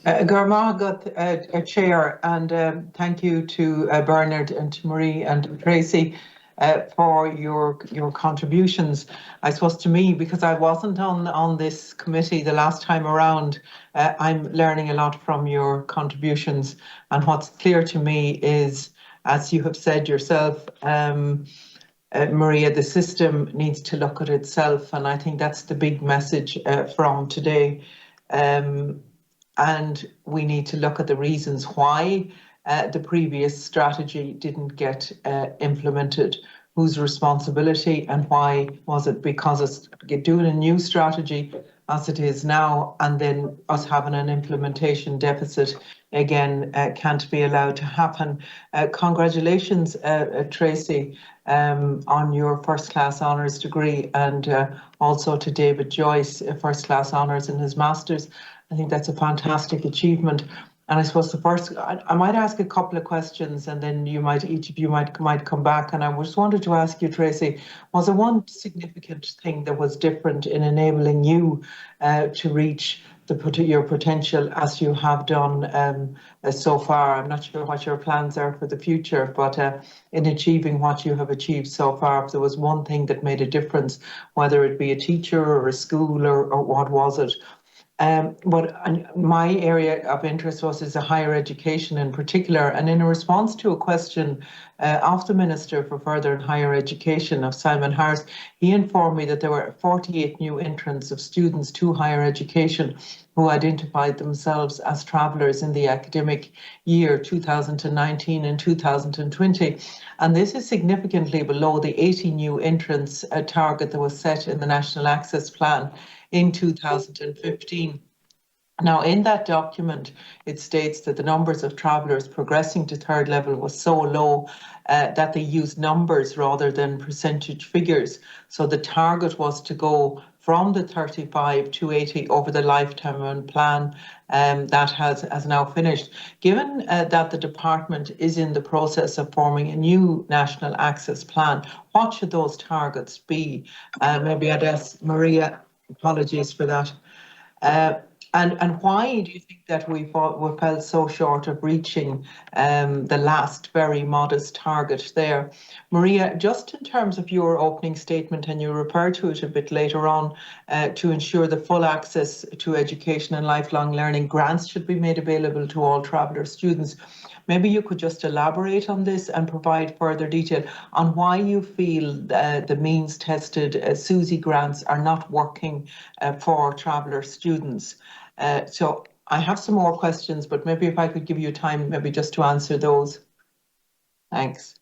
Garmagat, Chair, and thank you to Bernard and to Marie and to Tracy for your contributions. I suppose to me, because I wasn't on this committee the last time around, I'm learning a lot from your contributions. And what's clear to me is, as you have said yourself, Maria, the system needs to look at itself, and I think that's the big message from today. And we need to look at the reasons why the previous strategy didn't get implemented, whose responsibility, and why was it because it's doing a new strategy as it is now, and then us having an implementation deficit again can't be allowed to happen. Congratulations, Tracy, on your first class honours degree, and also to David Joyce, first class honours in his masters. I think that's a fantastic achievement. And I suppose the first, I might ask a couple of questions, and then each of you might come back. And I just wanted to ask you, Tracy, was there one significant thing that was different in enabling you to reach your potential as you have done so far? I'm not sure what your plans are for the future, but in achieving what you have achieved so far, if there was one thing that made a difference, whether it be a teacher or a school or what was it? But my area of interest is higher education in particular, and in a response to a question of the Minister for Further and Higher Education, of Simon Harris, he informed me that there were 48 new entrants of students to higher education who identified themselves as travellers in the academic year 2019 and 2020. And this is significantly below the 80 new entrants target that was set in the National Access Plan in 2015. Now, in that document, it states that the numbers of travellers progressing to third level was so low that they used numbers rather than percentage figures. So the target was to go from the 35 to 80 over the lifetime plan that has now finished. Given that the department is in the process of forming a new national access plan, what should those targets be? Maybe I'd ask Maria. Apologies for that. And why do you think that we fell so short of reaching the last very modest target there? Maria, just in terms of your opening statement, and you referred to it a bit later on, to ensure the full access to education and lifelong learning, grants should be made available to all traveller students. Maybe you could just elaborate on this and provide further detail on why you feel the means-tested SUSI grants are not working for traveller students. So I have some more questions, but maybe if I could give you time, maybe just to answer those. Thanks.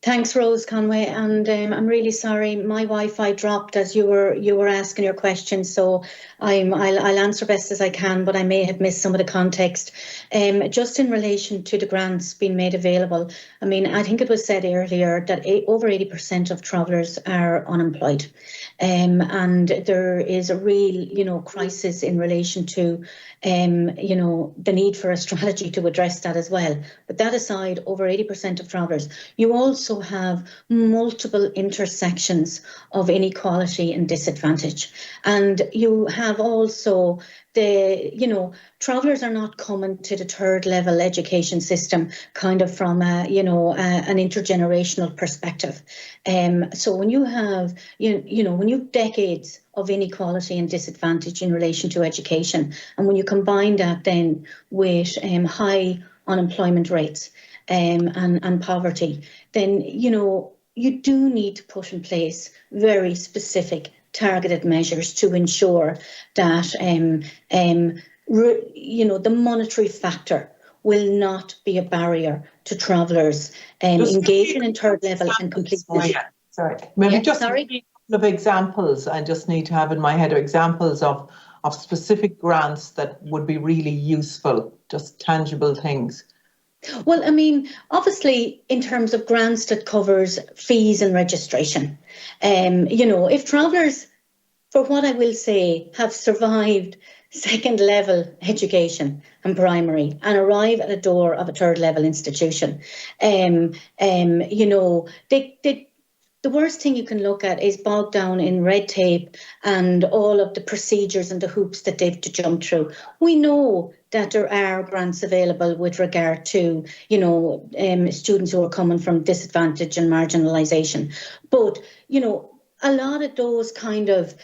Thanks, Rose Conway, and I'm really sorry my Wi-Fi dropped as you were asking your questions, so I'll answer best as I can, but I may have missed some of the context. Just in relation to the grants being made available, I mean, I think it was said earlier that over 80% of travellers are unemployed, and there is a real, crisis in relation to, the need for a strategy to address that as well. But that aside, over 80% of travellers. You also have multiple intersections of inequality and disadvantage. And you have also travellers are not coming to the third level education system kind of from an intergenerational perspective. So when you have, when you have decades of inequality and disadvantage in relation to education, and when you combine that then with high unemployment rates and poverty, then, you do need to put in place very specific targeted measures to ensure that, the monetary factor will not be a barrier to travellers engaging in third level and completing. Sorry, maybe just a couple of examples. I just need to have in my head examples of specific grants that would be really useful, just tangible things. Well, I mean, obviously, in terms of grants that covers fees and registration, if travellers, for what I will say, have survived second level education and primary and arrive at a door of a third level institution, the the worst thing you can look at is bogged down in red tape and all of the procedures and the hoops that they've to jump through. We know that there are grants available with regard to, students who are coming from disadvantage and marginalisation. But, a lot of those kind of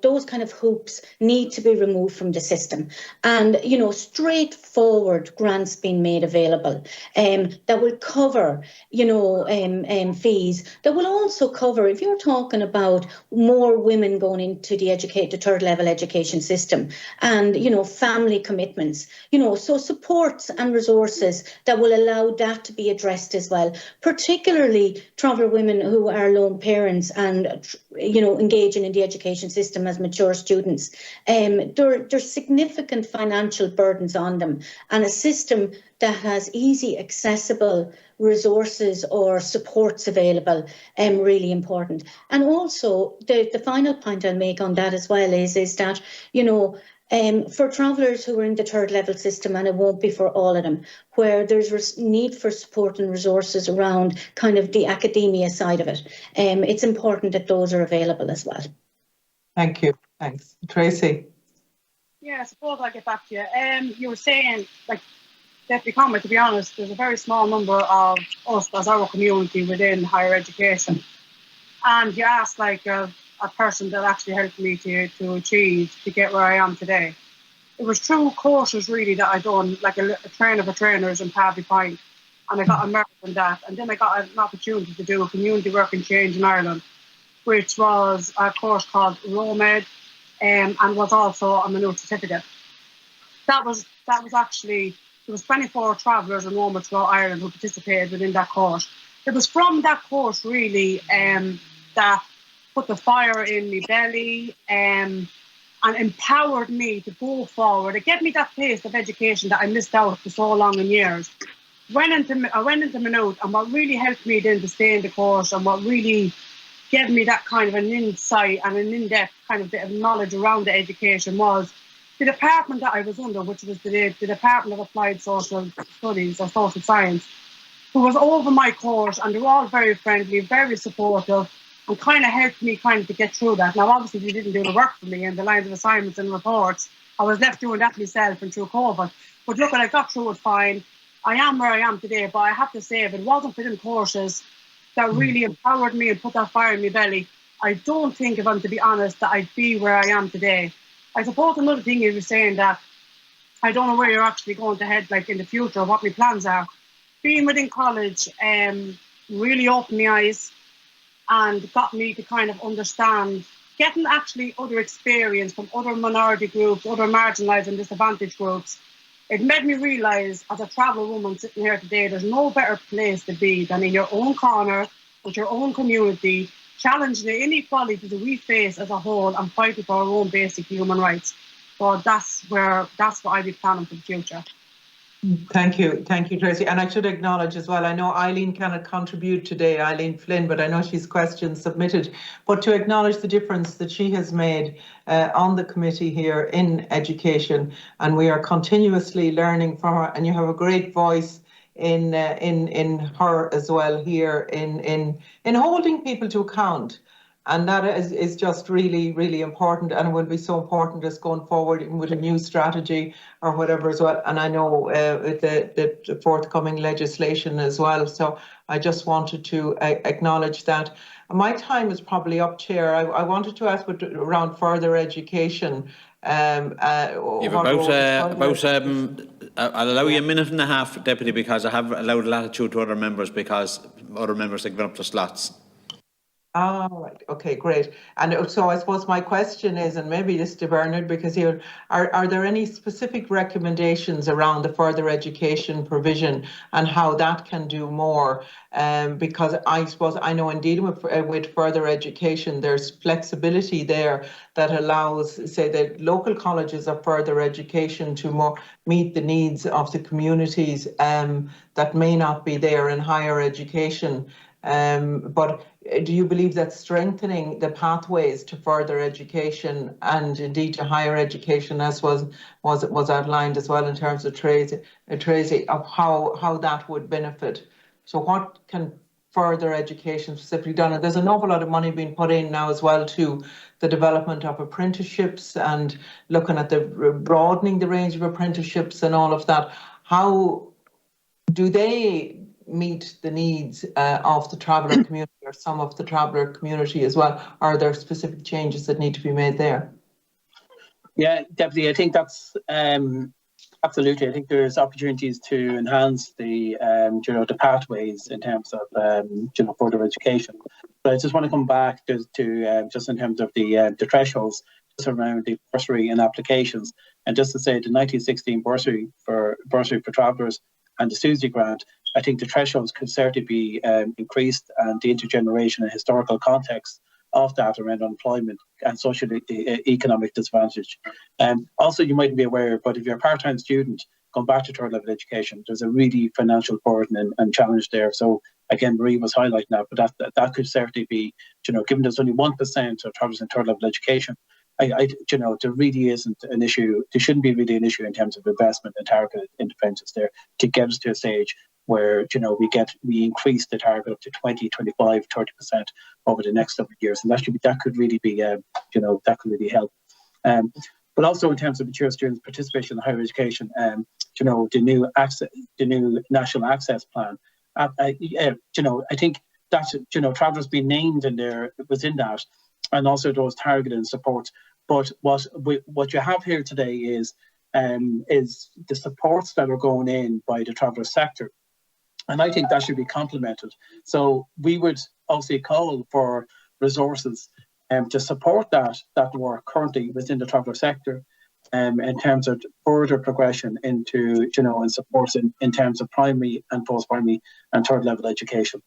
those kind of hoops need to be removed from the system, and straightforward grants being made available that will cover fees, that will also cover, if you're talking about more women going into the third level education system, and family commitments, so supports and resources that will allow that to be addressed as well, particularly traveller women who are lone parents and engaging in the education system as mature students. There's significant financial burdens on them, and a system that has easy, accessible resources or supports available, really important. And also, the final point I'll make on that as well is that, for travellers who are in the third level system, and it won't be for all of them, where there's need for support and resources around kind of the academia side of it, it's important that those are available as well. Thank you. Thanks. Tracy? Yeah, I suppose I'll get back to you. You were saying, like, Deputy Conway, to be honest, there's a very small number of us as our community within higher education. And you asked, like, a person that actually helped me to achieve, to get where I am today. It was through courses, really, that I done, like a trainer for trainers in Paddy Point, and I got immersed in that. And then I got an opportunity to do a community work and change in Ireland, which was a course called ROMED, and was also a minute certificate. That was actually, there was 24 travellers and women throughout Ireland who participated within that course. It was from that course, really, that put the fire in my belly and empowered me to go forward. It gave me that taste of education that I missed out for so long in years. I went into Minute, and what really helped me then to stay in the course, and what really gave me that kind of an insight and an in-depth kind of bit of knowledge around the education, was the department that I was under, which was the Department of Applied Social Studies or Social Science, who was over my course, and they were all very friendly, very supportive, and kind of helped me kind of to get through that. Now, obviously, they didn't do the work for me and the lines of assignments and reports. I was left doing that myself and through COVID. But look, I got through it fine. I am where I am today, but I have to say, if it wasn't for them courses that really empowered me and put that fire in my belly, I don't think, if I'm to be honest, that I'd be where I am today. I suppose another thing you were saying, that I don't know where you're actually going to head, like in the future, what my plans are. Being within college really opened my eyes and got me to kind of understand, getting actually other experience from other minority groups, other marginalised and disadvantaged groups. It made me realise, as a travel woman sitting here today, there's no better place to be than in your own corner, with your own community, challenging the inequalities that we face as a whole and fighting for our own basic human rights. So that's what I'd be planning for the future. Thank you, Tracy. And I should acknowledge as well, I know Eileen cannot contribute today, Eileen Flynn, but I know she's questions submitted. But to acknowledge the difference that she has made on the committee here in education, and we are continuously learning from her. And you have a great voice in her as well here in holding people to account. And that is just really, really important, and it will be so important as going forward with a new strategy or whatever as well. And I know with the forthcoming legislation as well. So I just wanted to acknowledge that. My time is probably up, Chair. I wanted to ask around further education. I'll allow you a minute and a half, Deputy, because I have allowed latitude to other members because other members have given up the slots. Ah, right. Okay, great. And so I suppose my question is, and maybe this to Bernard, because here, are there any specific recommendations around the further education provision and how that can do more? Because I suppose I know in dealing with further education, there's flexibility there that allows, say, the local colleges of further education to more meet the needs of the communities that may not be there in higher education. But do you believe that strengthening the pathways to further education and indeed to higher education, as was outlined as well in terms of Tracy, of how that would benefit? So what can further education specifically done? And there's an awful lot of money being put in now as well to the development of apprenticeships and looking at the broadening the range of apprenticeships and all of that. How do they meet the needs of the traveller community, or some of the traveller community as well? Are there specific changes that need to be made there? Yeah, definitely. I think that's absolutely. I think there's opportunities to enhance the the pathways in terms of further education. But I just want to come back to just in terms of the thresholds just around the bursary and applications, and just to say the 1916 bursary for travellers and the SUSI grant, I think the thresholds could certainly be increased, and the intergenerational and historical context of that around unemployment and social economic disadvantage. Also, you mightn't be aware, but if you're a part-time student going back to third level education, there's a really financial burden and challenge there. So again, Marie was highlighting that, but that could certainly be, given there's only 1% of travellers in third level education, there really isn't an issue. There shouldn't be really an issue in terms of investment and targeted interventions there to get us to a stage where we increase the target up to 20, 25, 30% over the next several years, and that could really be that could really help. But also in terms of mature students' participation in higher education, the new national access plan. I think that travellers being named in there within that, and also those targeted supports. But what you have here today is the supports that are going in by the traveller sector. And I think that should be complemented. So we would also call for resources to support that work currently within the traveller sector, in terms of further progression into, and support in terms of primary and post-primary and third level education.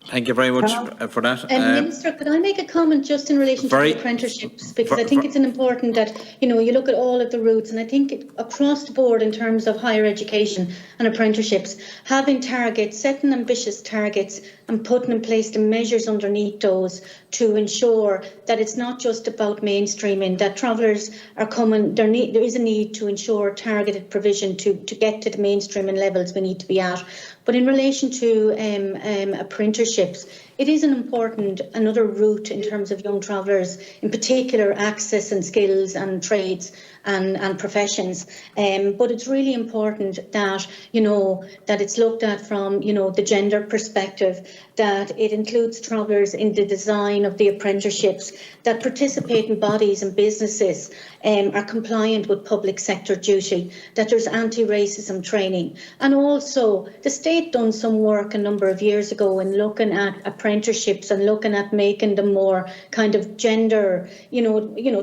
Thank you very much for that. Minister, could I make a comment just in relation to the apprenticeships? Because I think it's important that, you look at all of the routes, and I think across the board in terms of higher education and apprenticeships, having targets, setting ambitious targets and putting in place the measures underneath those to ensure that it's not just about mainstreaming, that travellers are coming, there is a need to ensure targeted provision to get to the mainstreaming levels we need to be at. But in relation to apprenticeships, it is another route in terms of young travellers, in particular access and skills and trades and professions. But it's really important that, that it's looked at from, the gender perspective, that it includes travellers in the design of the apprenticeships, that participating bodies and businesses are compliant with public sector duty, that there's anti-racism training. And also, the state done some work a number of years ago in looking at apprenticeships and looking at making them more kind of gender,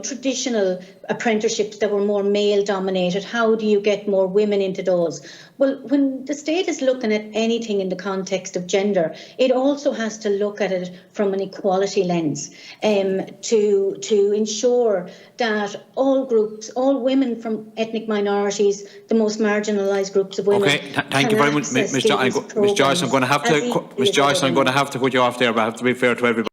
traditional apprenticeships that were more male dominated. How do you get more women into those? Well, when the state is looking at anything in the context of gender, it also has to look at it from an equality lens, to ensure that all groups, all women from ethnic minorities, the most marginalised groups of women. Okay, thank you very much, Ms. Joyce. I'm going to have to, Ms. Joyce, I'm going to have to put you off there, but I have to be fair to everybody.